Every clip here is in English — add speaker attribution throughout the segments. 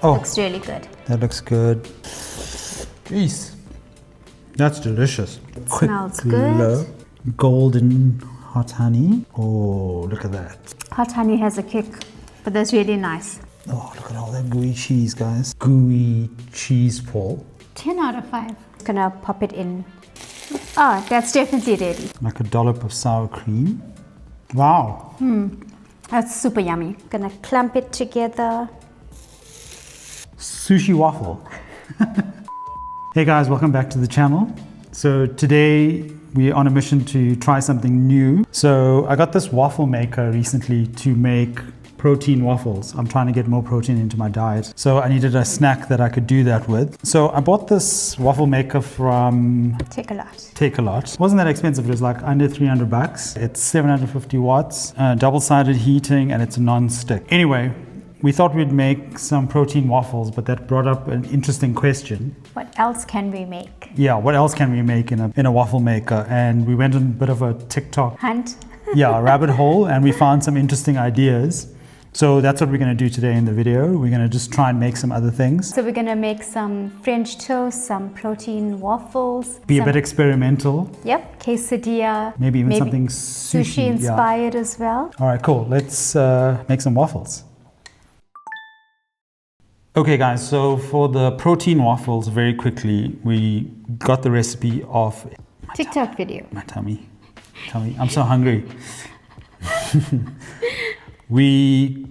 Speaker 1: Oh,
Speaker 2: Looks really good.
Speaker 1: that looks good. Jeez, that's delicious.
Speaker 2: Smells good.
Speaker 1: Golden hot honey. Oh, look at that.
Speaker 2: Hot honey has a kick, but that's really nice.
Speaker 1: Oh, look at all that gooey cheese, guys. Gooey cheese ball.
Speaker 2: 10 out of 5. Gonna pop it in. Oh, that's definitely ready.
Speaker 1: Like a dollop of sour cream. Wow.
Speaker 2: That's super yummy. Gonna clump it together.
Speaker 1: Sushi waffle. Hey guys, welcome back to the channel. So today we're on a mission to try something new. So I got this waffle maker recently to make protein waffles. I'm trying to get more protein into my diet. So I needed a snack that I could do that with. So I bought this waffle maker from
Speaker 2: Take a lot.
Speaker 1: Take a Lot. It wasn't that expensive. It was like under 300 bucks. It's 750 watts, double-sided heating, and it's a non-stick. Anyway, we thought we'd make some protein waffles, but that brought up an interesting question.
Speaker 2: What else can we make?
Speaker 1: Yeah, what else can we make in a waffle maker? And we went on a bit of a TikTok
Speaker 2: Hunt.
Speaker 1: rabbit hole, and we found some interesting ideas. So that's what we're going to do today in the video. We're going to just try and make some other things.
Speaker 2: So we're gonna make some French toast, some protein waffles.
Speaker 1: Be a bit experimental.
Speaker 2: Yep, quesadilla.
Speaker 1: Maybe even something sushi
Speaker 2: inspired as well.
Speaker 1: All right, cool. Let's make some waffles. Okay guys, so for the protein waffles, very quickly, we got the recipe of
Speaker 2: TikTok video.
Speaker 1: My tummy. I'm so hungry. We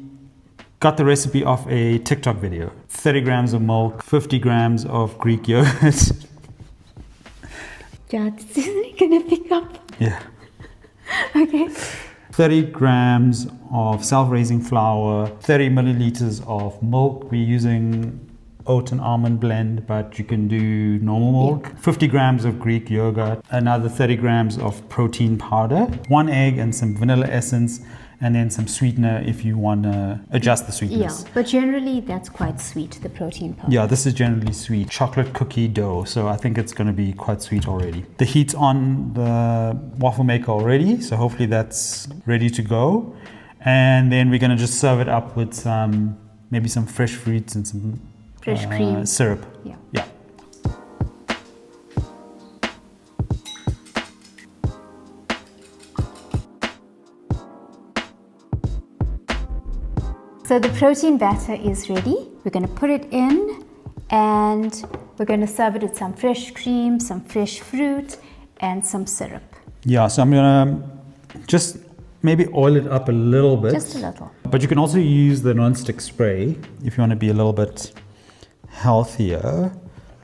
Speaker 1: got the recipe of a TikTok video. 30 grams of milk, 50 grams of Greek yogurt.
Speaker 2: Yeah, this is gonna pick up.
Speaker 1: Yeah.
Speaker 2: Okay.
Speaker 1: 30 grams of self-raising flour, 30 milliliters of milk. We're using oat and almond blend, but you can do normal milk. 50 grams of Greek yogurt, another 30 grams of protein powder, 1 egg and some vanilla essence, and then some sweetener if you want to adjust the sweetness.
Speaker 2: Yeah, but generally that's quite sweet, the protein powder.
Speaker 1: Yeah, this is generally sweet. Chocolate cookie dough, so I think it's going to be quite sweet already. The heat's on the waffle maker already, so hopefully that's ready to go. And then we're going to just serve it up with maybe some fresh fruits and some
Speaker 2: fresh cream.
Speaker 1: Syrup.
Speaker 2: Yeah. So the protein batter is ready. We're going to put it in and we're going to serve it with some fresh cream, some fresh fruit, and some syrup.
Speaker 1: Yeah, so I'm going to just maybe oil it up a little bit.
Speaker 2: Just a little.
Speaker 1: But you can also use the non-stick spray if you want to be a little bit healthier.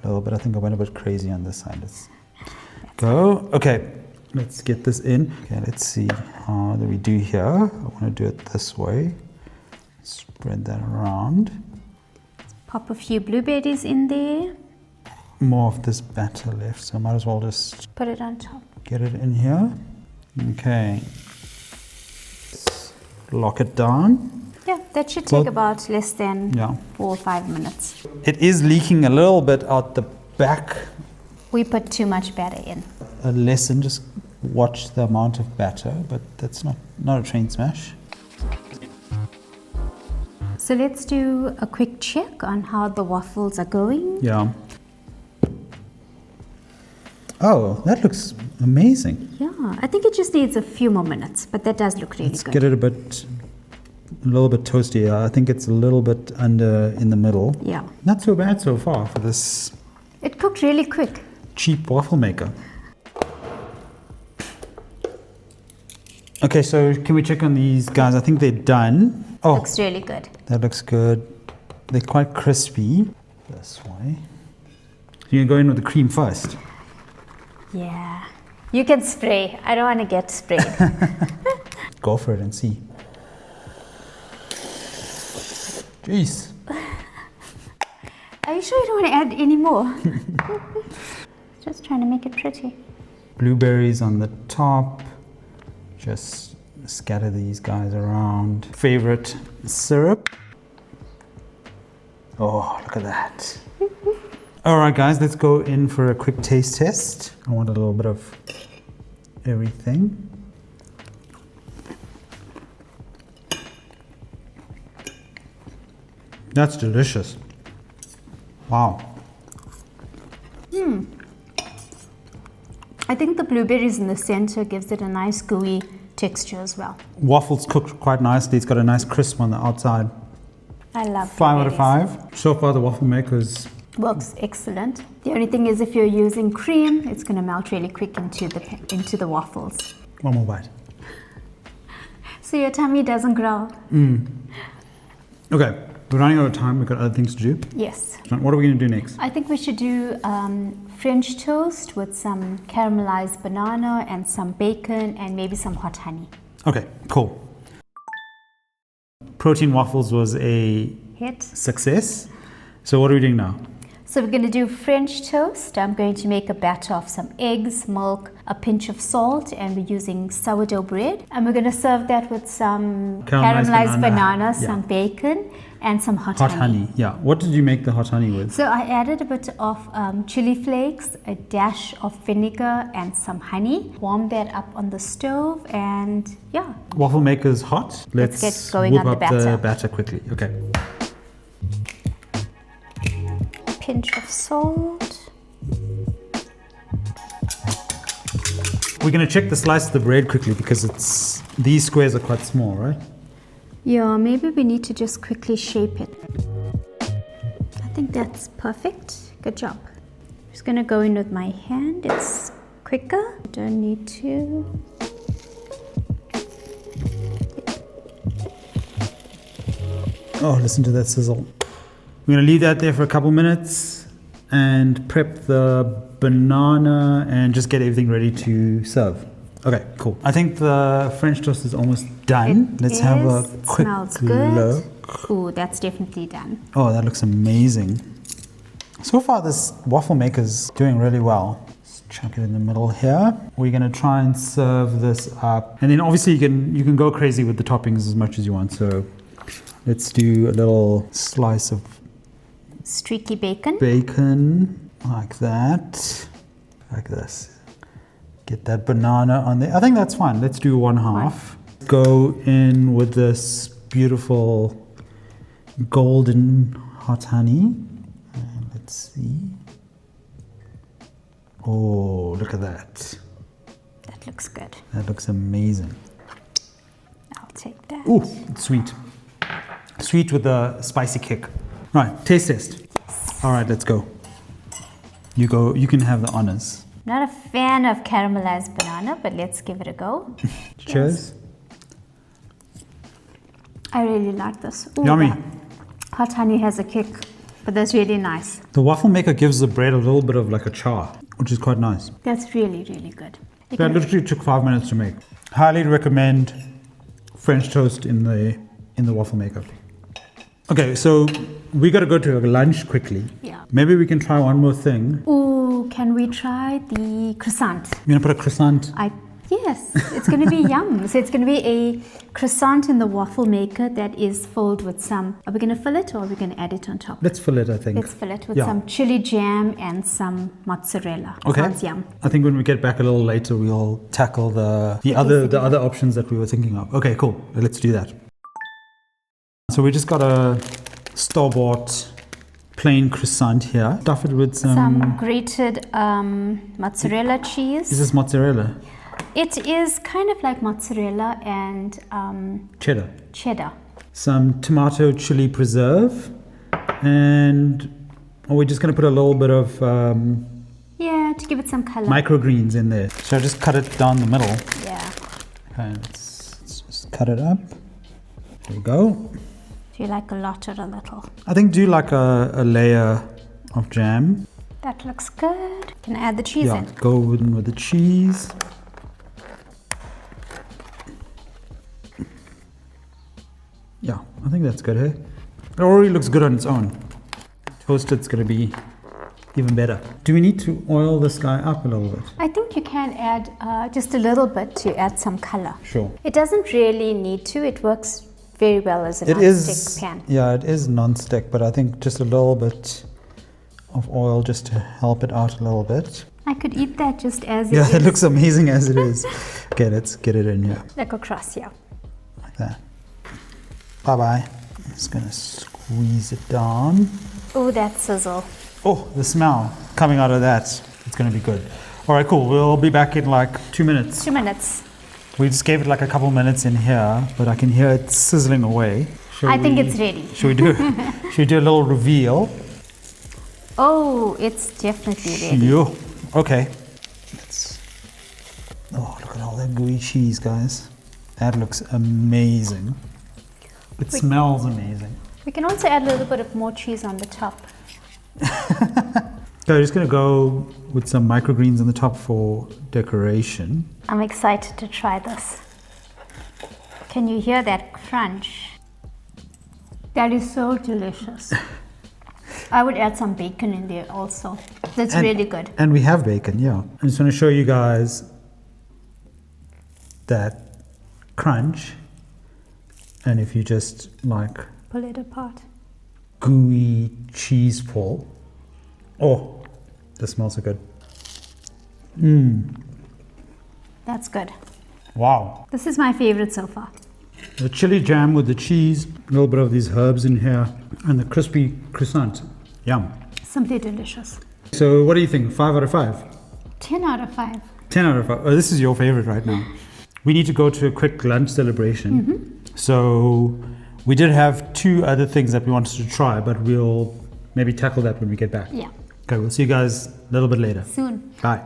Speaker 1: A little bit, I think I went a bit crazy on this side. Let's go. Okay, let's get this in. Okay, let's see how do we do here. I want to do it this way. Spread that around.
Speaker 2: Pop a few blueberries in there.
Speaker 1: More of this batter left, so I might as well just
Speaker 2: put it on top.
Speaker 1: Get it in here. Okay. Lock it down.
Speaker 2: Yeah, that should take about less than 4 or 5 minutes.
Speaker 1: It is leaking a little bit out the back.
Speaker 2: We put too much batter in.
Speaker 1: A lesson, just watch the amount of batter, but that's not a train smash.
Speaker 2: So let's do a quick check on how the waffles are going.
Speaker 1: Yeah. Oh, that looks amazing.
Speaker 2: Yeah, I think it just needs a few more minutes, but that does look really
Speaker 1: Let's
Speaker 2: good.
Speaker 1: get it a little bit toasty. I think it's a little bit under in the middle.
Speaker 2: Yeah.
Speaker 1: Not so bad so far for this.
Speaker 2: It cooked really quick.
Speaker 1: Cheap waffle maker. Okay, so can we check on these guys? I think they're done. Oh,
Speaker 2: looks really good.
Speaker 1: That looks good. They're quite crispy. This way. You're going to go in with the cream first.
Speaker 2: Yeah. You can spray. I don't want to get sprayed.
Speaker 1: Go for it and see. Jeez.
Speaker 2: Are you sure you don't want to add any more? Just trying to make it pretty.
Speaker 1: Blueberries on the top. Just scatter these guys around. Favorite syrup. Oh, look at that. All right, guys, let's go in for a quick taste test. I want a little bit of everything. That's delicious. Wow.
Speaker 2: I think the blueberries in the center gives it a nice gooey texture as well.
Speaker 1: Waffles cooked quite nicely. It's got a nice crisp on the outside.
Speaker 2: I love
Speaker 1: 5 out of
Speaker 2: blueberries.
Speaker 1: 5. So far the waffle maker's
Speaker 2: Works excellent. The only thing is if you're using cream, it's going to melt really quick into the waffles.
Speaker 1: one more bite.
Speaker 2: So your tummy doesn't growl.
Speaker 1: Okay, we're running out of time. We've got other things to do.
Speaker 2: Yes.
Speaker 1: So what are we going to do next?
Speaker 2: I think we should do French toast with some caramelized banana and some bacon and maybe some hot honey.
Speaker 1: Okay, cool. Protein waffles was a
Speaker 2: Hit.
Speaker 1: success. So what are we doing now?
Speaker 2: So we're going to do French toast. I'm going to make a batter of some eggs, milk, a pinch of salt, and we're using sourdough bread. And we're going to serve that with some caramelized banana, some bacon, and some hot honey.
Speaker 1: Yeah. What did you make the hot honey with?
Speaker 2: So I added a bit of chili flakes, a dash of vinegar, and some honey. Warm that up on the stove, and yeah.
Speaker 1: Waffle maker's hot.
Speaker 2: Let's get going
Speaker 1: whip
Speaker 2: on the
Speaker 1: up the
Speaker 2: batter.
Speaker 1: batter quickly. Okay.
Speaker 2: Pinch of salt.
Speaker 1: We're going to check the slice of the bread quickly because these squares are quite small, right?
Speaker 2: Yeah, maybe we need to just quickly shape it. I think that's perfect. Good job. Just gonna go in with my hand. It's quicker. Don't need to.
Speaker 1: Oh, listen to that sizzle. We're going to leave that there for a couple minutes and prep the banana and just get everything ready to serve. Okay, cool. I think the French toast is almost done. Let's have a quick
Speaker 2: Smells good.
Speaker 1: look.
Speaker 2: Ooh, that's definitely done.
Speaker 1: Oh, that looks amazing. So far, this waffle maker's doing really well. Let's chuck it in the middle here. We're going to try and serve this up. And then obviously you can go crazy with the toppings as much as you want. So let's do a little slice of
Speaker 2: Streaky bacon.
Speaker 1: bacon like that, like this. Get that banana on there. I think that's fine. Let's do 1/2. Go in with this beautiful golden hot honey. And let's see. Oh, look at that.
Speaker 2: That looks good.
Speaker 1: That looks amazing.
Speaker 2: I'll take that.
Speaker 1: Ooh, it's sweet. Sweet with a spicy kick. Right, taste test. All right, let's go. You go. You can have the honors.
Speaker 2: Not a fan of caramelized banana, but let's give it a go.
Speaker 1: Cheers.
Speaker 2: I really like this. Ooh,
Speaker 1: Yummy.
Speaker 2: that hot honey has a kick, but that's really nice.
Speaker 1: The waffle maker gives the bread a little bit of like a char, which is quite nice.
Speaker 2: That's really, really good. You
Speaker 1: That
Speaker 2: can-
Speaker 1: literally took 5 minutes to make. Highly recommend French toast in the waffle maker. Okay, so we got to go to lunch quickly.
Speaker 2: Yeah.
Speaker 1: Maybe we can try one more thing.
Speaker 2: Ooh, can we try the croissant?
Speaker 1: You're gonna put a croissant.
Speaker 2: Yes, it's going to be yum. So it's going to be a croissant in the waffle maker that is filled with some. Are we going to fill it or are we going to add it on top?
Speaker 1: Let's fill it, I think.
Speaker 2: Let's fill it with
Speaker 1: Yeah.
Speaker 2: some chili jam and some mozzarella.
Speaker 1: Okay.
Speaker 2: Sounds yum.
Speaker 1: I think when we get back a little later, we'll tackle the other options that we were thinking of. Okay, cool. Let's do that. So we just got a store-bought plain croissant here. Stuff it with
Speaker 2: Some grated mozzarella cheese.
Speaker 1: Is this mozzarella?
Speaker 2: It is kind of like mozzarella and
Speaker 1: Cheddar.
Speaker 2: cheddar.
Speaker 1: Some tomato chili preserve. And we're just going to put a little bit of
Speaker 2: Yeah, to give it some color.
Speaker 1: microgreens in there. So just cut it down the middle.
Speaker 2: Yeah.
Speaker 1: Okay, let's just cut it up. There we go.
Speaker 2: Do you like a lot or a little?
Speaker 1: I think do like a layer of jam.
Speaker 2: That looks good. Can I add the cheese
Speaker 1: Yeah,
Speaker 2: in?
Speaker 1: go in with the cheese. Yeah, I think that's good, hey? It already looks good on its own. Toasted's gonna be even better. Do we need to oil this guy up a little bit?
Speaker 2: I think you can add just a little bit to add some color.
Speaker 1: Sure.
Speaker 2: It doesn't really need to. It works very well as a
Speaker 1: It
Speaker 2: non-stick
Speaker 1: is,
Speaker 2: pan.
Speaker 1: yeah, it is non-stick, but I think just a little bit of oil just to help it out a little bit.
Speaker 2: I could eat that just as
Speaker 1: Yeah,
Speaker 2: it
Speaker 1: it
Speaker 2: is.
Speaker 1: looks amazing as it is. Okay, let's get it in here.
Speaker 2: Like across, yeah.
Speaker 1: Like that. Bye-bye. I'm just gonna squeeze it down.
Speaker 2: Oh, that sizzle.
Speaker 1: Oh, the smell coming out of that. It's going to be good. All right, cool. We'll be back in like 2 minutes.
Speaker 2: 2 minutes.
Speaker 1: We just gave it like a couple minutes in here, but I can hear it sizzling away.
Speaker 2: I think it's ready.
Speaker 1: Should we do a little reveal?
Speaker 2: Oh, it's definitely ready.
Speaker 1: Yo. Okay. Oh, look at all that gooey cheese, guys. That looks amazing. It smells amazing.
Speaker 2: We can also add a little bit of more cheese on the top.
Speaker 1: So I'm just going to go with some microgreens on the top for decoration.
Speaker 2: I'm excited to try this. Can you hear that crunch? That is so delicious. I would add some bacon in there also. That's really good.
Speaker 1: And we have bacon, yeah. I just want to show you guys that crunch. And if you just like
Speaker 2: pull it apart.
Speaker 1: Gooey cheese pull. Oh, this smells so good.
Speaker 2: That's good.
Speaker 1: Wow.
Speaker 2: This is my favorite so far.
Speaker 1: The chili jam with the cheese, a little bit of these herbs in here, and the crispy croissant. Yum.
Speaker 2: Simply delicious.
Speaker 1: So what do you think? 5 out of 5?
Speaker 2: 10 out of 5.
Speaker 1: 10 out of 5. Oh, this is your favorite right now. We need to go to a quick lunch celebration. So we did have 2 other things that we wanted to try, but we'll maybe tackle that when we get back.
Speaker 2: Yeah.
Speaker 1: Okay, we'll see you guys a little bit later.
Speaker 2: Soon.
Speaker 1: Bye.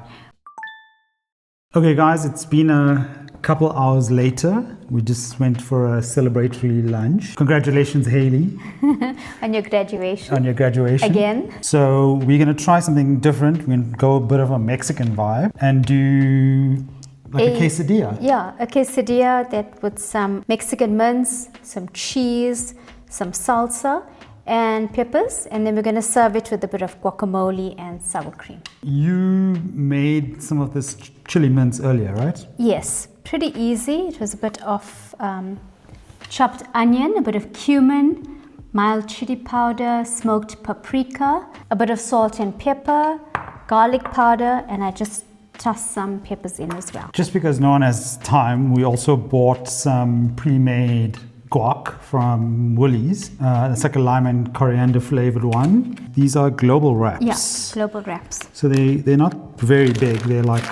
Speaker 1: Okay guys, it's been a couple hours later. We just went for a celebratory lunch. Congratulations, Haley.
Speaker 2: On your graduation.
Speaker 1: On your graduation.
Speaker 2: Again.
Speaker 1: So we're going to try something different. We're going to go a bit of a Mexican vibe and do like a quesadilla.
Speaker 2: Yeah, a quesadilla that with some Mexican mince, some cheese, some salsa, and peppers, and then we're going to serve it with a bit of guacamole and sour cream.
Speaker 1: You made some of this chili mince earlier, right?
Speaker 2: Yes, pretty easy. It was a bit of chopped onion, a bit of cumin, mild chili powder, smoked paprika, a bit of salt and pepper, garlic powder, and I just tossed some peppers in as well.
Speaker 1: Just because no one has time, we also bought some pre-made guac from Woolies. It's like a lime and coriander flavored one. These are global wraps.
Speaker 2: Yeah, global wraps.
Speaker 1: So they're not very big. They're like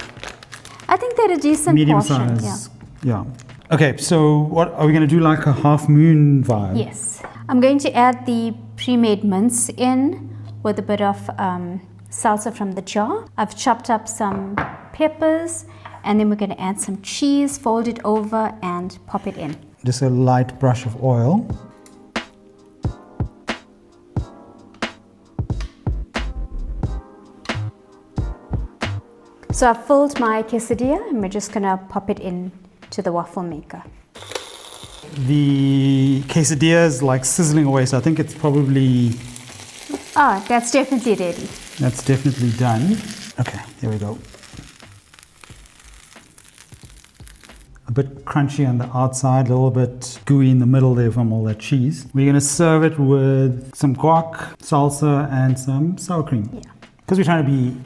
Speaker 2: I think they're a decent
Speaker 1: medium
Speaker 2: portion.
Speaker 1: size. Yeah. Okay, so what are we going to do? Like a half moon vibe?
Speaker 2: Yes. I'm going to add the pre-made mince in with a bit of salsa from the jar. I've chopped up some peppers, and then we're going to add some cheese, fold it over, and pop it in.
Speaker 1: Just a light brush of oil.
Speaker 2: So I've filled my quesadilla, and we're just going to pop it in to the waffle maker.
Speaker 1: The quesadilla is like sizzling away, so I think it's probably...
Speaker 2: Ah, that's definitely ready.
Speaker 1: That's definitely done. Okay, here we go. A bit crunchy on the outside, a little bit gooey in the middle there from all that cheese. We're going to serve it with some guac, salsa, and some sour cream.
Speaker 2: Yeah.
Speaker 1: Because we're trying to be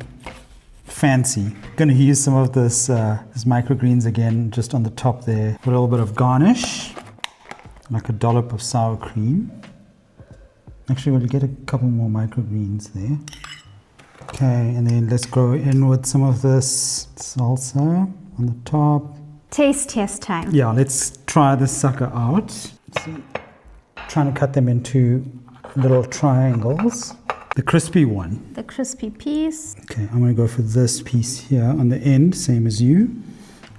Speaker 1: fancy. Going to use some of this microgreens again, just on the top there. Put a little bit of garnish, like a dollop of sour cream. Actually, we'll get a couple more microgreens there. Okay, and then let's go in with some of this salsa on the top.
Speaker 2: Taste test time.
Speaker 1: Yeah, let's try this sucker out. Let's see. Trying to cut them into little triangles. The crispy one.
Speaker 2: The crispy piece.
Speaker 1: Okay, I'm going to go for this piece here on the end, same as you.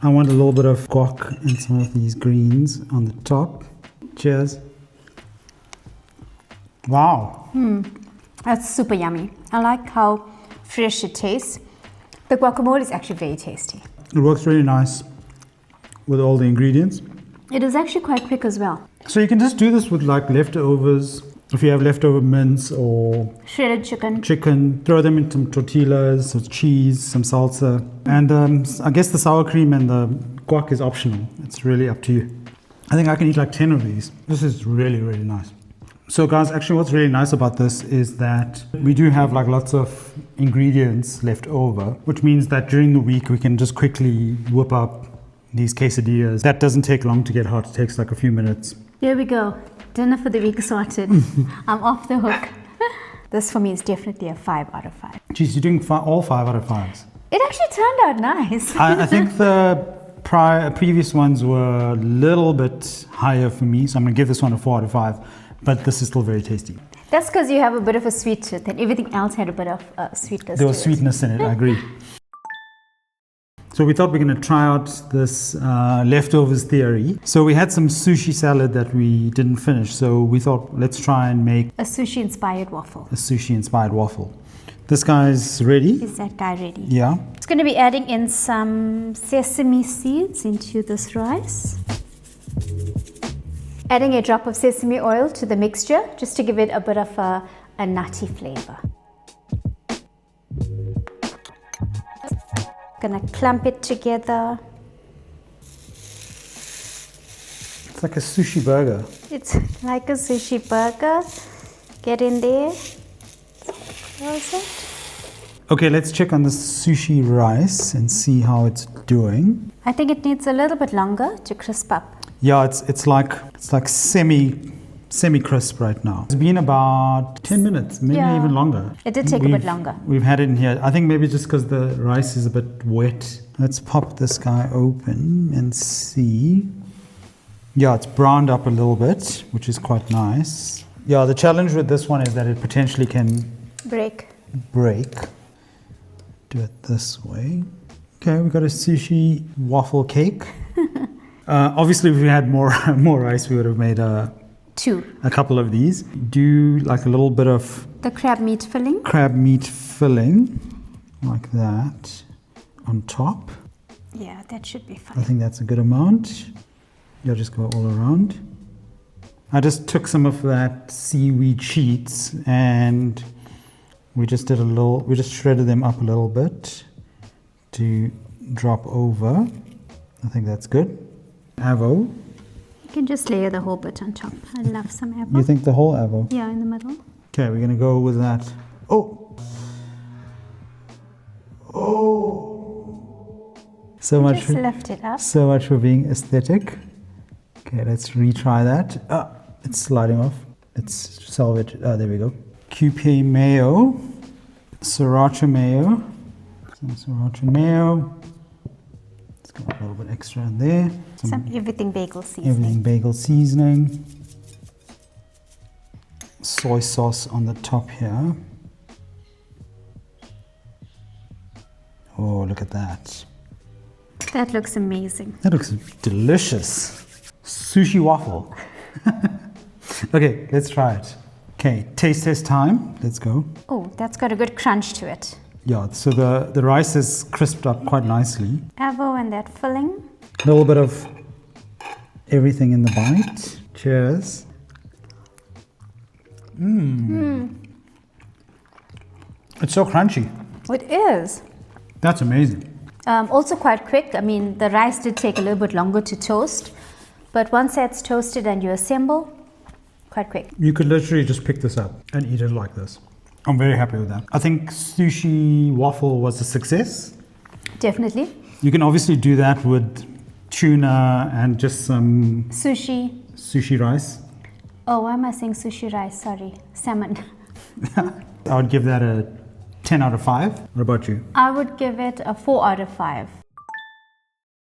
Speaker 1: I want a little bit of guac and some of these greens on the top. Cheers. Wow.
Speaker 2: That's super yummy. I like how fresh it tastes. The guacamole is actually very tasty.
Speaker 1: It works really nice with all the ingredients.
Speaker 2: It is actually quite quick as well.
Speaker 1: So you can just do this with like leftovers. If you have leftover mince or
Speaker 2: Shredded
Speaker 1: chicken, throw them in some tortillas, some cheese, some salsa. And I guess the sour cream and the guac is optional. It's really up to you. I think I can eat like 10 of these. This is really, really nice. So guys, actually what's really nice about this is that we do have like lots of ingredients left over, which means that during the week we can just quickly whip up these quesadillas. That doesn't take long to get hot. It takes like a few minutes.
Speaker 2: There we go. Dinner for the week sorted. I'm off the hook. This for me is definitely a 5 out of 5.
Speaker 1: Geez, you're doing all 5 out of 5s.
Speaker 2: It actually turned out nice.
Speaker 1: I think the previous ones were a little bit higher for me, so I'm going to give this one a 4 out of 5. But this is still very tasty.
Speaker 2: That's because you have a bit of a sweet tooth, and everything else had a bit of sweetness.
Speaker 1: There was sweetness in it, I agree. So we thought we're going to try out this leftovers theory. So we had some sushi salad that we didn't finish. So we thought, let's try and make
Speaker 2: a sushi-inspired waffle.
Speaker 1: A sushi-inspired waffle. This guy's ready.
Speaker 2: Is that guy ready?
Speaker 1: Yeah.
Speaker 2: It's going to be adding in some sesame seeds into this rice. Adding a drop of sesame oil to the mixture, just to give it a bit of a nutty flavor. Gonna clump it together.
Speaker 1: It's like a sushi burger.
Speaker 2: It's like a sushi burger. Get in there. Close it.
Speaker 1: Okay, let's check on the sushi rice and see how it's doing.
Speaker 2: I think it needs a little bit longer to crisp up.
Speaker 1: Yeah, it's like semi crisp right now. It's been about 10 minutes, maybe even longer.
Speaker 2: It did take a bit longer.
Speaker 1: We've had it in here. I think maybe just because the rice is a bit wet. Let's pop this guy open and see. Yeah, it's browned up a little bit, which is quite nice. Yeah, the challenge with this one is that it potentially can
Speaker 2: break.
Speaker 1: Do it this way. Okay, we got a sushi waffle cake. Obviously, if we had more rice, we would have made a couple of these. Do like a little bit of
Speaker 2: the crab meat filling,
Speaker 1: like that on top.
Speaker 2: Yeah, that should be fine.
Speaker 1: I think that's a good amount. You'll just go all around. I just took some of that seaweed sheets and we just shredded them up a little bit to drop over. I think that's good. Avo.
Speaker 2: You can just layer the whole bit on top. I love some avo.
Speaker 1: You think the whole avo?
Speaker 2: Yeah, in the middle.
Speaker 1: Okay, we're gonna go with that. Oh! So much.
Speaker 2: Just lift it up.
Speaker 1: So much for being aesthetic. Okay, let's retry that. It's sliding off. Let's salvage. There we go. Coupe mayo, sriracha mayo, some sriracha mayo. Let's go a little bit extra in there.
Speaker 2: Some everything bagel seasoning.
Speaker 1: Everything bagel seasoning. Soy sauce on the top here. Oh, look at that.
Speaker 2: That looks amazing.
Speaker 1: That looks delicious. Sushi waffle. Okay, let's try it. Okay, taste test time. Let's go.
Speaker 2: Oh, that's got a good crunch to it.
Speaker 1: Yeah, so the rice is crisped up quite nicely.
Speaker 2: Avo and that filling.
Speaker 1: A little bit of everything in the bite. Cheers. It's so crunchy.
Speaker 2: It is.
Speaker 1: That's amazing.
Speaker 2: Also quite quick. I mean, the rice did take a little bit longer to toast, but once that's toasted and you assemble, quite quick.
Speaker 1: You could literally just pick this up and eat it like this. I'm very happy with that. I think sushi waffle was a success.
Speaker 2: Definitely.
Speaker 1: You can obviously do that with tuna and just some sushi rice.
Speaker 2: Oh, why am I saying sushi rice? Sorry, salmon.
Speaker 1: I would give that a 10 out of 5. What about you?
Speaker 2: I would give it a 4 out of 5.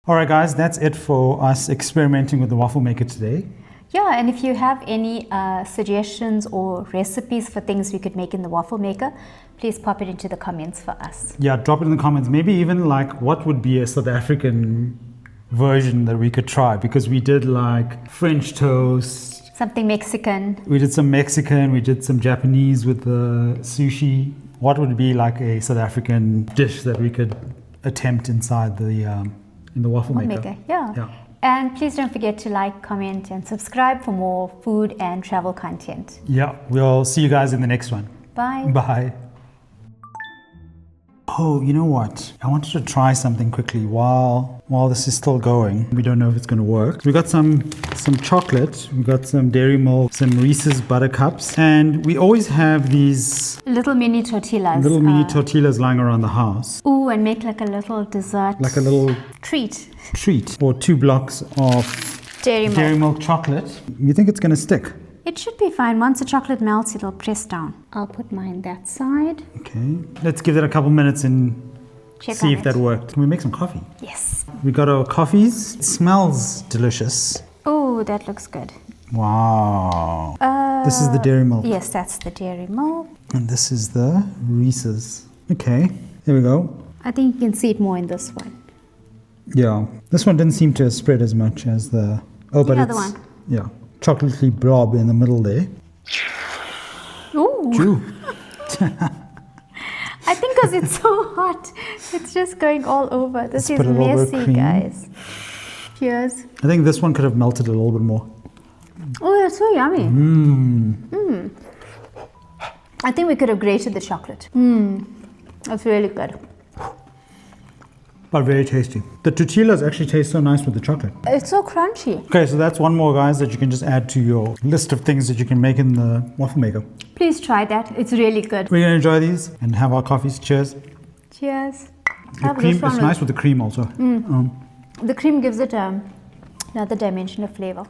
Speaker 1: All right, guys, that's it for us experimenting with the waffle maker today.
Speaker 2: Yeah, and if you have any suggestions or recipes for things we could make in the waffle maker, please pop it into the comments for us.
Speaker 1: Yeah, drop it in the comments. Maybe even like what would be a South African version that we could try, because we did like French toast.
Speaker 2: Something Mexican.
Speaker 1: We did some Mexican, we did some Japanese with the sushi. What would be like a South African dish that we could attempt inside the in the waffle maker?
Speaker 2: Yeah. And please don't forget to like, comment, and subscribe for more food and travel content.
Speaker 1: Yeah, we'll see you guys in the next one.
Speaker 2: Bye.
Speaker 1: Bye. Oh, you know what? I wanted to try something quickly while this is still going. We don't know if it's going to work. We got some chocolate. We got some dairy milk, some Reese's Buttercups, and we always have these
Speaker 2: little mini tortillas.
Speaker 1: Little mini tortillas lying around the house.
Speaker 2: Ooh, and make like a little dessert.
Speaker 1: Like a little
Speaker 2: treat.
Speaker 1: Or 2 blocks of
Speaker 2: dairy milk
Speaker 1: chocolate. You think it's going to stick?
Speaker 2: It should be fine. Once the chocolate melts, it'll press down. I'll put mine that side.
Speaker 1: Okay. Let's give it a couple minutes and
Speaker 2: Check
Speaker 1: see
Speaker 2: on
Speaker 1: if
Speaker 2: it.
Speaker 1: that worked. Can we make some coffee?
Speaker 2: Yes.
Speaker 1: We got our coffees. It smells delicious.
Speaker 2: Oh, that looks good.
Speaker 1: Wow. This is the dairy milk.
Speaker 2: Yes, that's the dairy milk.
Speaker 1: And this is the Reese's. Okay, here we go.
Speaker 2: I think you can see it more in this one.
Speaker 1: Yeah, this one didn't seem to spread as much as the... Oh, but
Speaker 2: The other
Speaker 1: it's...
Speaker 2: one.
Speaker 1: Yeah, chocolatey blob in the middle there.
Speaker 2: Ooh.
Speaker 1: Chew.
Speaker 2: I think because it's so hot, it's just going all over. This
Speaker 1: Let's
Speaker 2: is
Speaker 1: put a little bit of
Speaker 2: messy,
Speaker 1: cream.
Speaker 2: guys. Cheers.
Speaker 1: I think this one could have melted a little bit more.
Speaker 2: Oh, that's so yummy.
Speaker 1: Mmm.
Speaker 2: I think we could have grated the chocolate. That's really good.
Speaker 1: But very tasty. The tortillas actually taste so nice with the chocolate.
Speaker 2: It's so crunchy.
Speaker 1: Okay, so that's one more, guys, that you can just add to your list of things that you can make in the waffle maker.
Speaker 2: Please try that. It's really good.
Speaker 1: We're gonna enjoy these and have our coffees. Cheers.
Speaker 2: Cheers.
Speaker 1: The cream is nice with the cream also.
Speaker 2: The cream gives it another dimension of flavor.